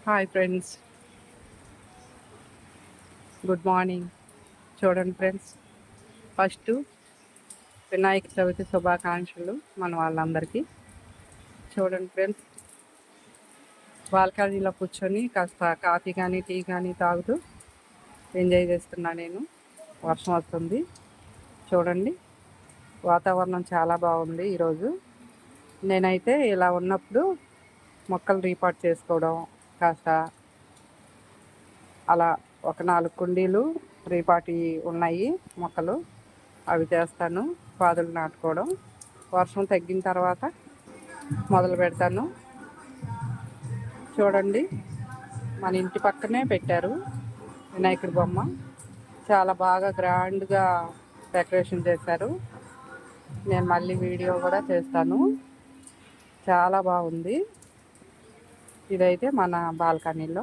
Hi friends, good morning. చూడండి friends, first Vinayaka Chavithi శుభాకాంక్షలు మన వాళ్ళందరికీ. చూడండి ఫ్రెండ్స్, బాల్కనీలో కూర్చొని కాస్త కాఫీ కానీ టీ కానీ తాగుతూ ఎంజాయ్ చేస్తున్నా నేను. వర్షం వస్తుంది. చూడండి, వాతావరణం చాలా బాగుంది ఈరోజు. నేనైతే ఇలా ఉన్నప్పుడు మొక్కలు రీపాట్ చేసుకోవడం, కాస్త అలా ఒక 4 కుండీలు రీపాటి ఉన్నాయి మొక్కలు, అవి చేస్తాను. పాదులు నాటుకోవడం వర్షం తగ్గిన తర్వాత మొదలు పెడతాను. చూడండి, మన ఇంటి పక్కనే పెట్టారు వినాయకుడి బొమ్మ. చాలా బాగా గ్రాండ్గా డెకరేషన్ చేశారు. నేను మళ్ళీ వీడియో కూడా చేస్తాను. చాలా బాగుంది. ఇదైతే మన బాల్కనీలో